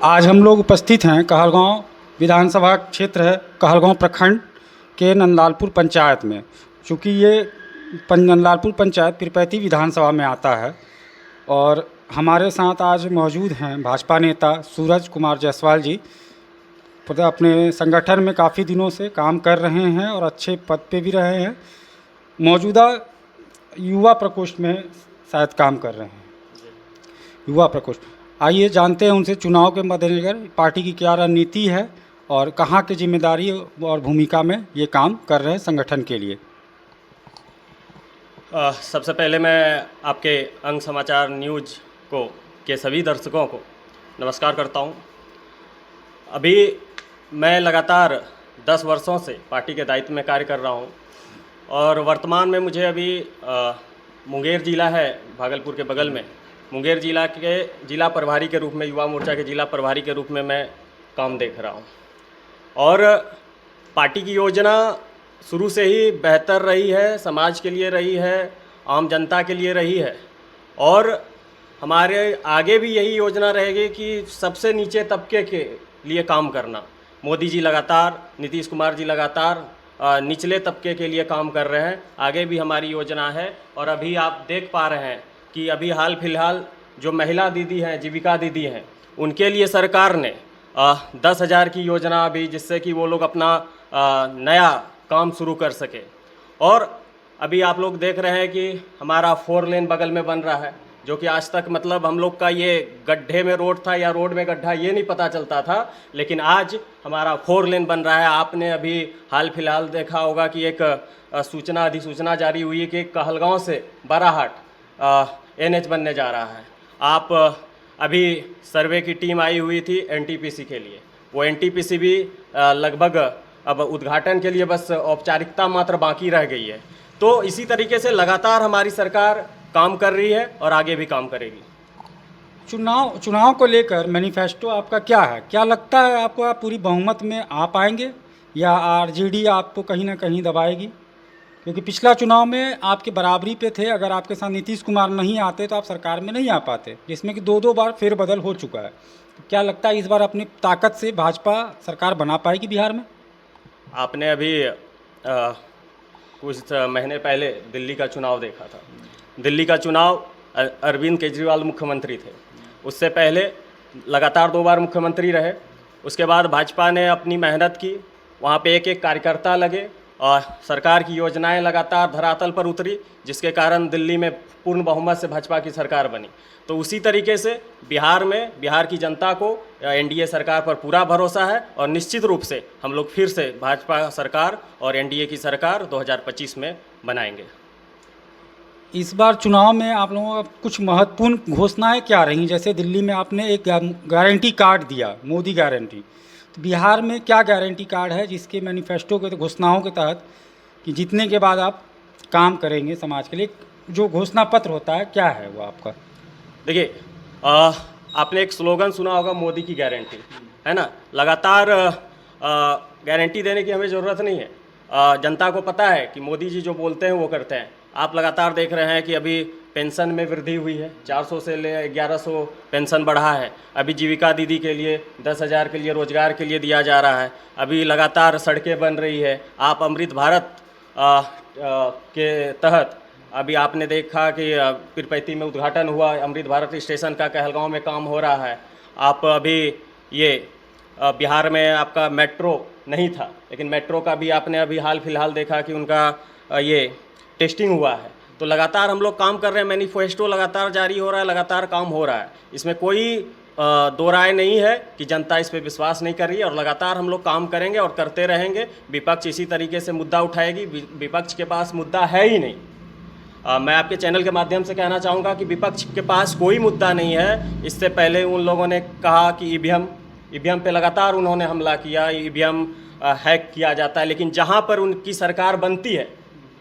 आज हम लोग उपस्थित हैं कहलगांव विधानसभा क्षेत्र है, कहलगांव प्रखंड के नंदलालपुर पंचायत में। चूँकि ये नंदलालपुर पंचायत पीरपैंती विधानसभा में आता है और हमारे साथ आज मौजूद हैं भाजपा नेता सूरज कुमार जायसवाल जी। अपने संगठन में काफ़ी दिनों से काम कर रहे हैं और अच्छे पद पे भी रहे हैं। मौजूदा युवा प्रकोष्ठ में शायद काम कर रहे हैं, युवा प्रकोष्ठ। आइए जानते हैं उनसे चुनाव के मद्देनज़र पार्टी की क्या रणनीति है और कहाँ की जिम्मेदारी और भूमिका में ये काम कर रहे हैं संगठन के लिए। सबसे पहले मैं आपके अंग समाचार न्यूज़ के सभी दर्शकों को नमस्कार करता हूं। अभी मैं लगातार 10 वर्षों से पार्टी के दायित्व में कार्य कर रहा हूं और वर्तमान में मुझे अभी मुंगेर ज़िला है भागलपुर के बगल में, मुंगेर ज़िला के ज़िला प्रभारी के रूप में, युवा मोर्चा के ज़िला प्रभारी के रूप में मैं काम देख रहा हूं। और पार्टी की योजना शुरू से ही बेहतर रही है, समाज के लिए रही है, आम जनता के लिए रही है और हमारे आगे भी यही योजना रहेगी कि सबसे नीचे तबके के लिए काम करना। मोदी जी लगातार, नीतीश कुमार जी लगातार निचले तबके के लिए काम कर रहे हैं, आगे भी हमारी योजना है। और अभी आप देख पा रहे हैं कि अभी हाल फिलहाल जो महिला दीदी हैं, जीविका दीदी हैं, उनके लिए सरकार ने 10,000 की योजना अभी, जिससे कि वो लोग अपना नया काम शुरू कर सके। और अभी आप लोग देख रहे हैं कि हमारा 4 लेन बगल में बन रहा है, जो कि आज तक मतलब हम लोग का ये गड्ढे में रोड था या रोड में गड्ढा, ये नहीं पता चलता था, लेकिन आज हमारा 4 लेन बन रहा है। आपने अभी हाल फिलहाल देखा होगा कि एक अधिसूचना जारी हुई है कि कहलगांव से बराहाट NH बनने जा रहा है। आप अभी सर्वे की टीम आई हुई थी NTPC के लिए, वो NTPC भी लगभग अब उद्घाटन के लिए बस औपचारिकता मात्र बाकी रह गई है। तो इसी तरीके से लगातार हमारी सरकार काम कर रही है और आगे भी काम करेगी। चुनाव को लेकर मैनिफेस्टो आपका क्या है? क्या लगता है आपको, आप पूरी बहुमत में आ पाएंगे या RJD आपको कहीं ना कहीं दबाएगी? क्योंकि पिछला चुनाव में आपके बराबरी पे थे, अगर आपके साथ नीतीश कुमार नहीं आते तो आप सरकार में नहीं आ पाते, जिसमें कि 2 बार फेरबदल हो चुका है। तो क्या लगता है इस बार अपनी ताकत से भाजपा सरकार बना पाएगी बिहार में? आपने अभी कुछ महीने पहले दिल्ली का चुनाव देखा था। दिल्ली का चुनाव अरविंद केजरीवाल मुख्यमंत्री थे, उससे पहले लगातार 2 बार मुख्यमंत्री रहे। उसके बाद भाजपा ने अपनी मेहनत की, वहाँ पे एक कार्यकर्ता लगे और सरकार की योजनाएं लगातार धरातल पर उतरी, जिसके कारण दिल्ली में पूर्ण बहुमत से भाजपा की सरकार बनी। तो उसी तरीके से बिहार की जनता को NDA सरकार पर पूरा भरोसा है और निश्चित रूप से हम लोग फिर से भाजपा सरकार और NDA की सरकार 2025 में बनाएंगे। इस बार चुनाव में आप लोगों का कुछ महत्वपूर्ण घोषणाएं क्या रही? जैसे दिल्ली में आपने एक गारंटी कार्ड दिया, मोदी गारंटी। तो बिहार में क्या गारंटी कार्ड है जिसके मैनिफेस्टो के घोषणाओं के तहत कि जीतने के बाद आप काम करेंगे समाज के लिए, जो घोषणा पत्र होता है, क्या है वो आपका? देखिए, आपने एक स्लोगन सुना होगा, मोदी की गारंटी, है ना। लगातार गारंटी देने की हमें ज़रूरत नहीं है। जनता को पता है कि मोदी जी जो बोलते हैं वो करते हैं। आप लगातार देख रहे हैं कि अभी पेंशन में वृद्धि हुई है, 400 से ले 1100 पेंशन बढ़ा है। अभी जीविका दीदी के लिए 10,000 के लिए रोजगार के लिए दिया जा रहा है। अभी लगातार सड़कें बन रही है। आप अमृत भारत के तहत अभी आपने देखा कि पीरपैंती में उद्घाटन हुआ अमृत भारत स्टेशन का, कहलगांव में काम हो रहा है। आप अभी ये बिहार में आपका मेट्रो नहीं था, लेकिन मेट्रो का भी आपने अभी हाल फिलहाल देखा कि उनका ये टेस्टिंग हुआ है। तो लगातार हम लोग काम कर रहे हैं, मैनिफेस्टो लगातार जारी हो रहा है, लगातार काम हो रहा है। इसमें कोई दो राय नहीं है कि जनता इस पे विश्वास नहीं कर रही है और लगातार हम लोग काम करेंगे और करते रहेंगे। विपक्ष इसी तरीके से मुद्दा उठाएगी, विपक्ष के पास मुद्दा है ही नहीं। मैं आपके चैनल के माध्यम से कहना चाहूँगा कि विपक्ष के पास कोई मुद्दा नहीं है। इससे पहले उन लोगों ने कहा कि ईवीएम पे लगातार उन्होंने हमला किया, ईवीएम हैक किया जाता है, लेकिन जहाँ पर उनकी सरकार बनती है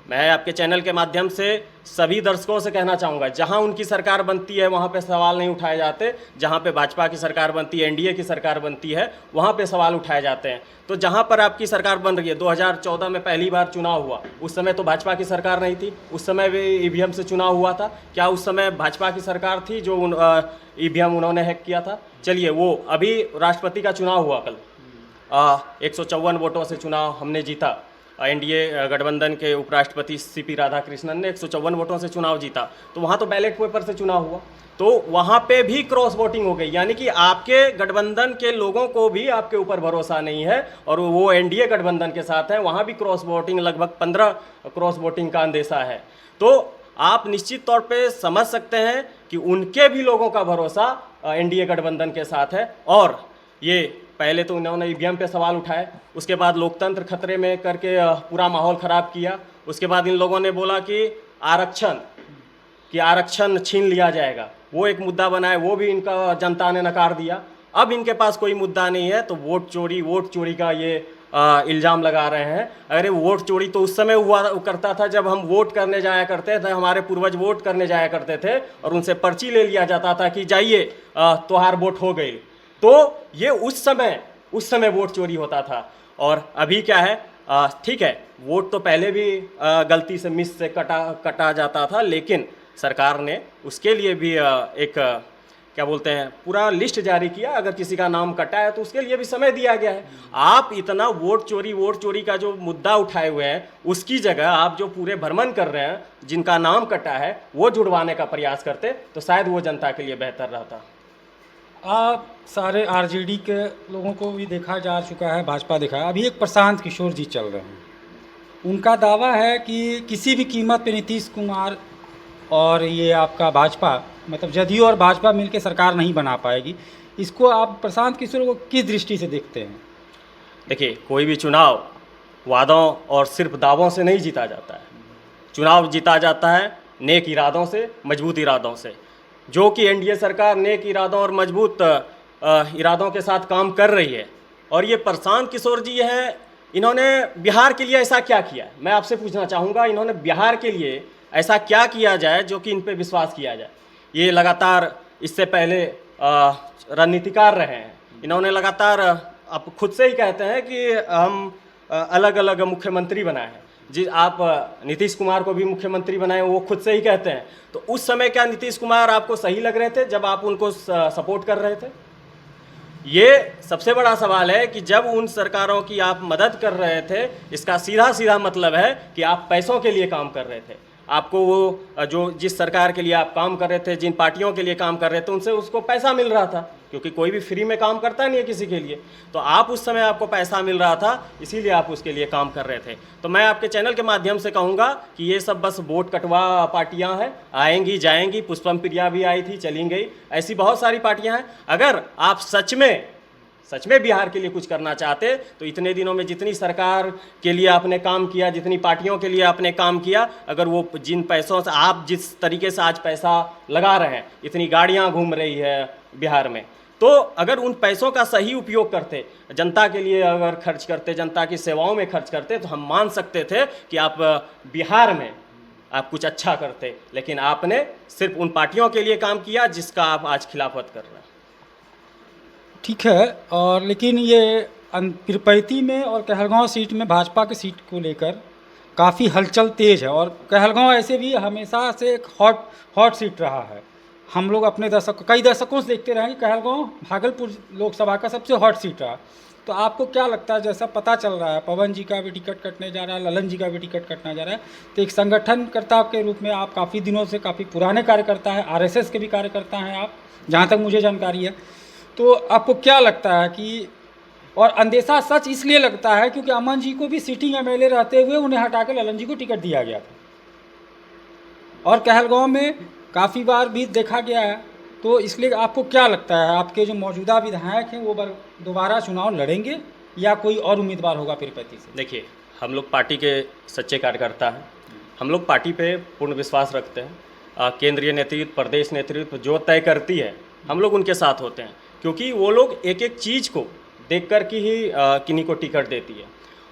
मैं आपके चैनल के माध्यम से सभी दर्शकों से कहना चाहूँगा, जहाँ उनकी सरकार बनती है वहाँ पे सवाल नहीं उठाए जाते, जहाँ पे भाजपा की सरकार बनती है, एनडीए की सरकार बनती है, वहाँ पे सवाल उठाए जाते हैं। तो जहाँ पर आपकी सरकार बन रही है, 2014 में पहली बार चुनाव हुआ, उस समय तो भाजपा की सरकार नहीं थी, उस समय भी ईवीएम से चुनाव हुआ था। क्या उस समय भाजपा की सरकार थी जो ईवीएम उन्होंने हैक किया था? चलिए, वो अभी राष्ट्रपति का चुनाव हुआ कल, 154 वोटों से चुनाव हमने जीता। एनडीए गठबंधन के उपराष्ट्रपति सीपी राधाकृष्णन ने 154 वोटों से चुनाव जीता। तो वहाँ तो बैलेट पेपर से चुनाव हुआ, तो वहाँ पे भी क्रॉस वोटिंग हो गई, यानी कि आपके गठबंधन के लोगों को भी आपके ऊपर भरोसा नहीं है और वो एनडीए गठबंधन के साथ है। वहाँ भी क्रॉस वोटिंग, लगभग 15 क्रॉस वोटिंग का अंदेशा है। तो आप निश्चित तौर पे समझ सकते हैं कि उनके भी लोगों का भरोसा एनडीए गठबंधन के साथ है। और ये पहले तो उन्होंने ईवीएम पे सवाल उठाए, उसके बाद लोकतंत्र खतरे में करके पूरा माहौल ख़राब किया। उसके बाद इन लोगों ने बोला कि आरक्षण छीन लिया जाएगा, वो एक मुद्दा बनाए, वो भी इनका जनता ने नकार दिया। अब इनके पास कोई मुद्दा नहीं है तो वोट चोरी का ये इल्ज़ाम लगा रहे हैं। अरे वोट चोरी तो उस समय हुआ करता था जब हम वोट करने जाया करते थे, हमारे पूर्वज वोट करने जाया करते थे और उनसे पर्ची ले लिया जाता था कि जाइए तोहार वोट हो गई। तो ये उस समय वोट चोरी होता था। और अभी क्या है, ठीक है, वोट तो पहले भी गलती से मिस से कटा जाता था, लेकिन सरकार ने उसके लिए भी एक क्या बोलते हैं, पूरा लिस्ट जारी किया। अगर किसी का नाम कटा है तो उसके लिए भी समय दिया गया है। आप इतना वोट चोरी का जो मुद्दा उठाए हुए हैं, उसकी जगह आप जो पूरे भ्रमण कर रहे हैं, जिनका नाम कटा है वो जुड़वाने का प्रयास करते तो शायद वो जनता के लिए बेहतर रहता। आप सारे आरजेडी के लोगों को भी देखा जा चुका है, भाजपा देखा है। अभी एक प्रशांत किशोर जी चल रहे हैं, उनका दावा है कि किसी भी कीमत पे नीतीश कुमार और ये आपका भाजपा, मतलब जदयू और भाजपा मिलकर सरकार नहीं बना पाएगी। इसको आप प्रशांत किशोर को किस दृष्टि से देखते हैं? देखिए, कोई भी चुनाव वादों और सिर्फ दावों से नहीं जीता जाता है। चुनाव जीता जाता है नेक इरादों से, मजबूत इरादों से, जो कि एनडीए सरकार नेक इरादों और मजबूत इरादों के साथ काम कर रही है। और ये प्रशांत किशोर जी हैं, इन्होंने बिहार के लिए ऐसा क्या किया? मैं आपसे पूछना चाहूँगा, इन्होंने बिहार के लिए ऐसा क्या किया जाए जो कि इन पे विश्वास किया जाए? ये लगातार इससे पहले रणनीतिकार रहे हैं, इन्होंने लगातार आप खुद से ही कहते हैं कि हम अलग अलग मुख्यमंत्री बनाए हैं। जी, आप नीतीश कुमार को भी मुख्यमंत्री बनाए, वो खुद से ही कहते हैं। तो उस समय क्या नीतीश कुमार आपको सही लग रहे थे जब आप उनको सपोर्ट कर रहे थे? ये सबसे बड़ा सवाल है कि जब उन सरकारों की आप मदद कर रहे थे, इसका सीधा मतलब है कि आप पैसों के लिए काम कर रहे थे। आपको वो जो जिस सरकार के लिए आप काम कर रहे थे, जिन पार्टियों के लिए काम कर रहे थे, उनसे उसको पैसा मिल रहा था, क्योंकि कोई भी फ्री में काम करता नहीं है किसी के लिए। तो आप उस समय आपको पैसा मिल रहा था, इसीलिए आप उसके लिए काम कर रहे थे। तो मैं आपके चैनल के माध्यम से कहूँगा कि ये सब बस वोट कटवा पार्टियाँ हैं, आएंगी जाएंगी। पुष्पम प्रिया भी आई थी, चली गई, ऐसी बहुत सारी पार्टियाँ हैं। अगर आप सच में बिहार के लिए कुछ करना चाहते तो इतने दिनों में जितनी सरकार के लिए आपने काम किया, जितनी पार्टियों के लिए आपने काम किया, अगर वो जिन पैसों से आप जिस तरीके से आज पैसा लगा रहे हैं, इतनी गाड़ियां घूम रही है बिहार में, तो अगर उन पैसों का सही उपयोग करते, जनता के लिए अगर खर्च करते, जनता की सेवाओं में खर्च करते, तो हम मान सकते थे कि आप बिहार में आप कुछ अच्छा करते। लेकिन आपने सिर्फ उन पार्टियों के लिए काम किया जिसका आप आज खिलाफत कर रहे हैं। ठीक है, और लेकिन ये पीरपैंती में और कहलगांव सीट में भाजपा की सीट को लेकर काफ़ी हलचल तेज है, और कहलगांव ऐसे भी हमेशा से एक हॉट सीट रहा है। हम लोग अपने कई दशकों से देखते रहे कि कहलगांव भागलपुर लोकसभा का सबसे हॉट सीट रहा। तो आपको क्या लगता है, जैसा पता चल रहा है पवन जी का भी टिकट कटने जा रहा है, ललन जी का भी टिकट कटने जा रहा है, तो एक संगठनकर्ता के रूप में आप काफ़ी दिनों से, काफ़ी पुराने कार्यकर्ता हैं, आरएसएस के भी कार्यकर्ता हैं आप, जहाँ तक मुझे जानकारी है। तो आपको क्या लगता है कि, और अंदेशा सच इसलिए लगता है क्योंकि अमन जी को भी सिटिंग एमएलए रहते हुए उन्हें हटा के ललन जी को टिकट दिया गया था, और कहलगांव में काफ़ी बार भी देखा गया है। तो इसलिए आपको क्या लगता है, आपके जो मौजूदा विधायक हैं वो दोबारा चुनाव लड़ेंगे या कोई और उम्मीदवार होगा पीरपैंती से? देखिए, हम लोग पार्टी के सच्चे कार्यकर्ता हैं, हम लोग पार्टी पे पूर्ण विश्वास रखते हैं। केंद्रीय नेतृत्व, प्रदेश नेतृत्व जो तय करती है, हम लोग उनके साथ होते हैं, क्योंकि वो लोग एक एक चीज़ को देख कर के ही किन्हीं को टिकट देती है।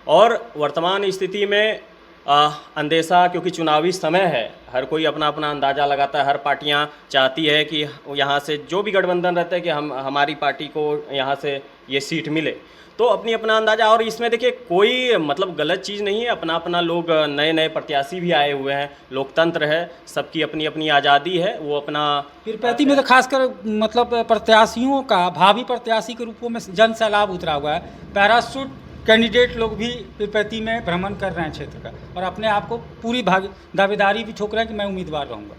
और वर्तमान स्थिति में अंदेशा, क्योंकि चुनावी समय है, हर कोई अपना अपना अंदाज़ा लगाता है। हर पार्टियां चाहती है कि यहाँ से जो भी गठबंधन रहता है कि हमारी पार्टी को यहाँ से ये सीट मिले, तो अपनी अपना अंदाज़ा। और इसमें देखिए कोई मतलब गलत चीज़ नहीं है, अपना अपना लोग, नए नए प्रत्याशी भी आए हुए हैं, लोकतंत्र है, सबकी अपनी अपनी आज़ादी है, वो अपना। पीरपैंती में तो खासकर मतलब प्रत्याशियों का, भावी प्रत्याशी के रूपों में जन सैलाब उतरा हुआ है। पैराशूट कैंडिडेट लोग भी पीरपैंती में भ्रमण कर रहे हैं क्षेत्र का, और अपने आप को पूरी दावेदारी भी ठोक रहे हैं कि मैं उम्मीदवार रहूँगा।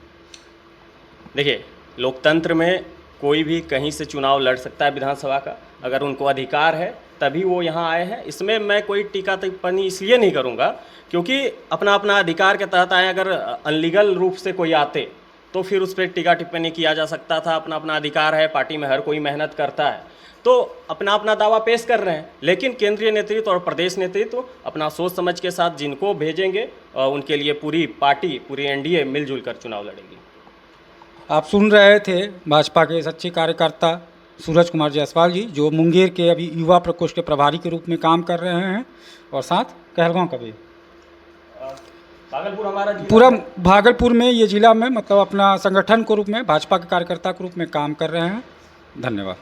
देखिए, लोकतंत्र में कोई भी कहीं से चुनाव लड़ सकता है विधानसभा का, अगर उनको अधिकार है तभी वो यहाँ आए हैं। इसमें मैं कोई टीका टिप्पणी इसलिए नहीं करूँगा क्योंकि अपना अपना अधिकार के तहत आए। अगर अनलीगल रूप से कोई आते तो फिर उस पर टीका टिप्पणी किया जा सकता था। अपना अपना अधिकार है, पार्टी में हर कोई मेहनत करता है, तो अपना अपना दावा पेश कर रहे हैं। लेकिन केंद्रीय नेतृत्व और प्रदेश नेतृत्व अपना सोच समझ के साथ जिनको भेजेंगे उनके लिए पूरी पार्टी, पूरी एनडीए मिलजुल कर चुनाव लड़ेगी। आप सुन रहे थे भाजपा के सच्चे कार्यकर्ता सूरज कुमार जायसवाल जी, जो मुंगेर के अभी युवा प्रकोष्ठ के प्रभारी के रूप में काम कर रहे हैं, और साथ कहलगांव का भी। भागलपुर हमारा पूरा भागलपुर में ये जिला में मतलब अपना संगठन के रूप में, भाजपा के कार्यकर्ता के रूप में काम कर रहे हैं। धन्यवाद।